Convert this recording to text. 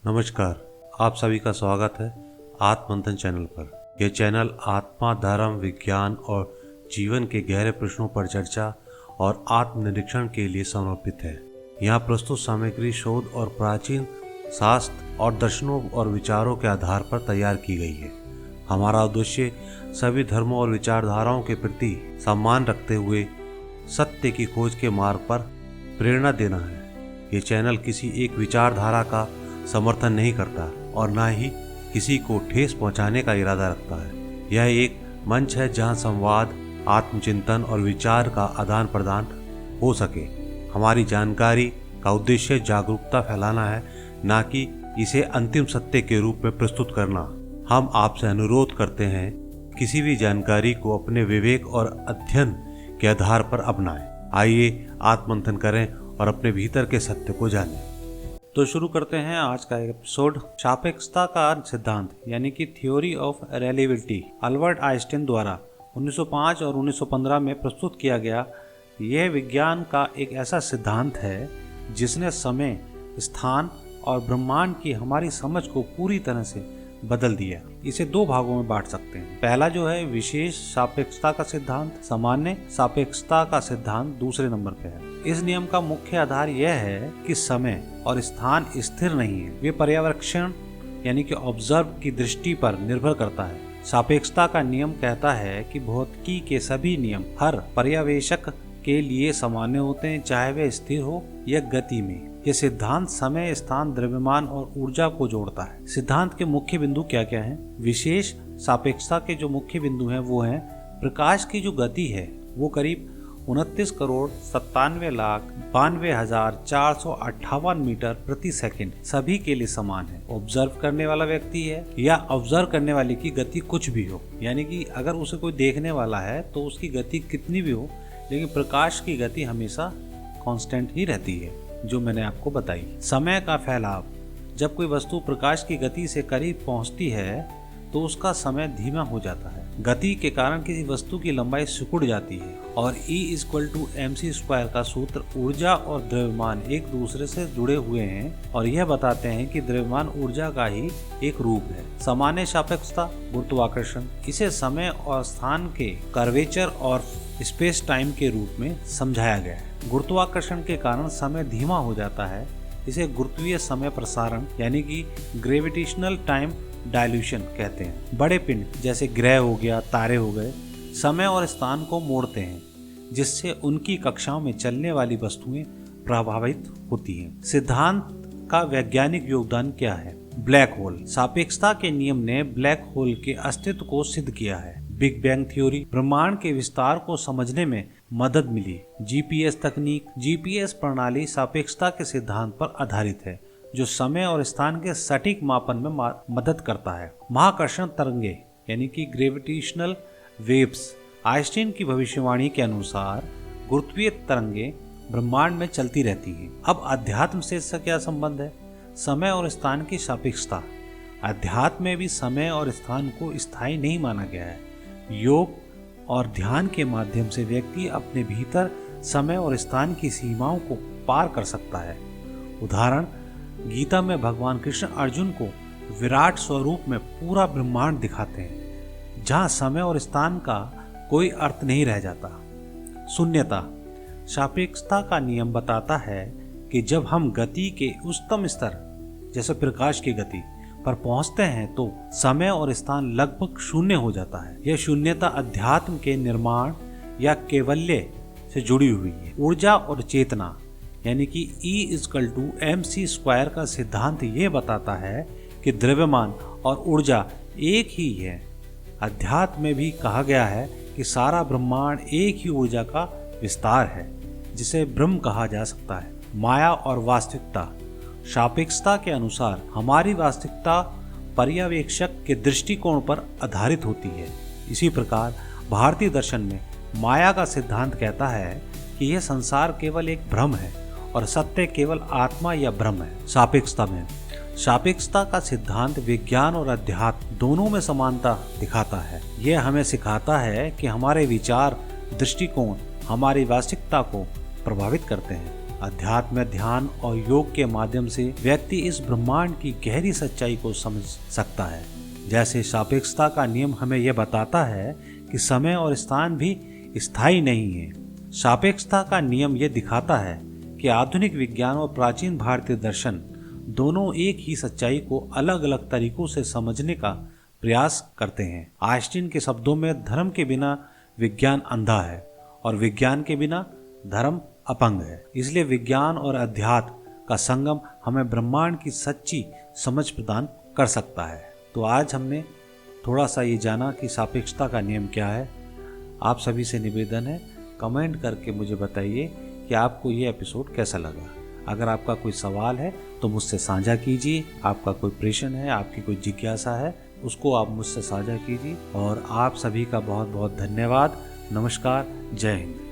नमस्कार, आप सभी का स्वागत है आत्ममंथन चैनल पर। यह चैनल आत्मा, धर्म, विज्ञान और जीवन के गहरे प्रश्नों पर चर्चा और आत्मनिरीक्षण के लिए समर्पित है। यहाँ प्रस्तुत सामग्री शोध और प्राचीन शास्त्र और दर्शनों और विचारों के आधार पर तैयार की गई है। हमारा उद्देश्य सभी धर्मों और विचारधाराओं के प्रति सम्मान रखते हुए सत्य की खोज के मार्ग पर प्रेरणा देना है। ये चैनल किसी एक विचारधारा का समर्थन नहीं करता और न ही किसी को ठेस पहुंचाने का इरादा रखता है। यह एक मंच है जहां संवाद, आत्मचिंतन और विचार का आदान प्रदान हो सके। हमारी जानकारी का उद्देश्य जागरूकता फैलाना है, न कि इसे अंतिम सत्य के रूप में प्रस्तुत करना। हम आपसे अनुरोध करते हैं किसी भी जानकारी को अपने विवेक और अध्ययन के आधार पर अपनाएं। आइए आत्ममंथन करें और अपने भीतर के सत्य को जानें। तो शुरू करते हैं आज का एपिसोड। सापेक्षता का सिद्धांत यानी कि theory of relativity Albert Einstein द्वारा 1905 और 1915 में प्रस्तुत किया गया। यह विज्ञान का एक ऐसा सिद्धांत है जिसने समय, स्थान और ब्रह्मांड की हमारी समझ को पूरी तरह से बदल दिया। इसे दो भागों में बांट सकते हैं। पहला जो है विशेष सापेक्षता का सिद्धांत, सामान्य सापेक्षता का सिद्धांत दूसरे नंबर पे है। इस नियम का मुख्य आधार यह है कि समय और स्थान स्थिर नहीं है, वे पर्यवेक्षण यानी कि ऑब्जर्व की दृष्टि पर निर्भर करता है। सापेक्षता का नियम कहता है कि भौतिकी के सभी नियम हर पर्यवेक्षक के लिए सामान्य होते हैं, चाहे वे स्थिर हो या गति में। यह सिद्धांत समय, स्थान, द्रव्यमान और ऊर्जा को जोड़ता है। सिद्धांत के मुख्य बिंदु क्या क्या हैं? विशेष सापेक्षता के जो मुख्य बिंदु हैं वो हैं प्रकाश की जो गति है वो करीब 29,97,92,458 मीटर प्रति सेकंड सभी के लिए समान है। ऑब्जर्व करने वाला व्यक्ति है या ऑब्जर्व करने वाले की गति कुछ भी हो, यानी कि अगर उसे कोई देखने वाला है तो उसकी गति कितनी भी हो, लेकिन प्रकाश की गति हमेशा कांस्टेंट ही रहती है, जो मैंने आपको बताई। समय का फैलाव, जब कोई वस्तु प्रकाश की गति से करीब पहुंचती है तो उसका समय धीमा हो जाता है। गति के कारण किसी वस्तु की लंबाई सिकुड़ जाती है और E=mc² का सूत्र ऊर्जा और द्रव्यमान एक दूसरे से जुड़े हुए हैं और यह बताते हैं कि द्रव्यमान ऊर्जा का ही एक रूप है। सामान्य सापेक्षता, गुरुत्वाकर्षण, इसे समय और स्थान के कर्वेचर और स्पेस टाइम के रूप में समझाया गया है। गुरुत्वाकर्षण के कारण समय धीमा हो जाता है। इसे गुरुत्वीय समय प्रसारण यानी कि ग्रेविटेशनल टाइम डायल्यूशन कहते हैं। बड़े पिंड जैसे ग्रह हो गया, तारे हो गए, समय और स्थान को मोड़ते हैं, जिससे उनकी कक्षाओं में चलने वाली वस्तुएं प्रभावित होती हैं। सिद्धांत का वैज्ञानिक योगदान क्या है? Black hole. सापेक्षता के नियम ने ब्लैक होल के अस्तित्व को सिद्ध किया है। बिग बैंग थ्योरी, ब्रह्मांड के विस्तार को समझने में मदद मिली। जीपीएस तकनीक, जीपीएस प्रणाली सापेक्षता के सिद्धांत पर आधारित है, जो समय और स्थान के सटीक मापन में मदद करता है। महाकर्षण तरंगे यानी कि ग्रेविटेशनल वेव्स, आइंस्टाइन की भविष्यवाणी के अनुसार गुरुत्वीय तरंगे ब्रह्मांड में चलती रहती हैं। अब अध्यात्म से इसका क्या संबंध है? समय और स्थान की सापेक्षता। अध्यात्म में भी समय और स्थान को स्थायी नहीं माना गया है। योग और ध्यान के माध्यम से व्यक्ति अपने भीतर समय और स्थान की सीमाओं को पार कर सकता है। उदाहरण, गीता में भगवान कृष्ण अर्जुन को विराट स्वरूप में पूरा ब्रह्मांड दिखाते हैं, जहां समय और स्थान का कोई अर्थ नहीं रह जाता। शून्यता। सापेक्षता का नियम बताता है कि जब हम गति के उच्चतम स्तर जैसे प्रकाश की गति पर पहुंचते हैं तो समय और स्थान लगभग शून्य हो जाता है। यह शून्यता अध्यात्म के निर्माण या कैवल्य से जुड़ी हुई है। ऊर्जा और चेतना यानी कि E=mc² का सिद्धांत ये बताता है कि द्रव्यमान और ऊर्जा एक ही है। अध्यात्म में भी कहा गया है कि सारा ब्रह्मांड एक ही ऊर्जा का विस्तार है, जिसे ब्रह्म कहा जा सकता है। माया और वास्तविकता। सापेक्षता के अनुसार हमारी वास्तविकता पर्यवेक्षक के दृष्टिकोण पर आधारित होती है। इसी प्रकार भारतीय दर्शन में माया का सिद्धांत कहता है कि यह संसार केवल एक भ्रम है और सत्य केवल आत्मा या ब्रह्म है। सापेक्षता में सापेक्षता का सिद्धांत विज्ञान और अध्यात्म दोनों में समानता दिखाता है। यह हमें सिखाता है कि हमारे विचार, दृष्टिकोण हमारी वास्तविकता को प्रभावित करते हैं। अध्यात्म, ध्यान और योग के माध्यम से व्यक्ति इस ब्रह्मांड की गहरी सच्चाई को समझ सकता है। जैसे सापेक्षता का नियम हमें यह बताता है कि समय और स्थान भी स्थायी नहीं है। सापेक्षता का नियम यह दिखाता है कि आधुनिक विज्ञान और प्राचीन भारतीय दर्शन दोनों एक ही सच्चाई को अलग अलग तरीकों से समझने का प्रयास करते हैं। आइंस्टीन के शब्दों में धर्म के बिना विज्ञान अंधा है और विज्ञान के बिना धर्म अपंग है। इसलिए विज्ञान और अध्यात्म का संगम हमें ब्रह्मांड की सच्ची समझ प्रदान कर सकता है। तो आज हमने थोड़ा सा ये जाना कि सापेक्षता का नियम क्या है। आप सभी से निवेदन है, कमेंट करके मुझे बताइए कि आपको ये एपिसोड कैसा लगा। अगर आपका कोई सवाल है तो मुझसे साझा कीजिए। आपका कोई प्रश्न है, आपकी कोई जिज्ञासा है, उसको आप मुझसे साझा कीजिए। और आप सभी का बहुत बहुत धन्यवाद। नमस्कार, जय हिंद।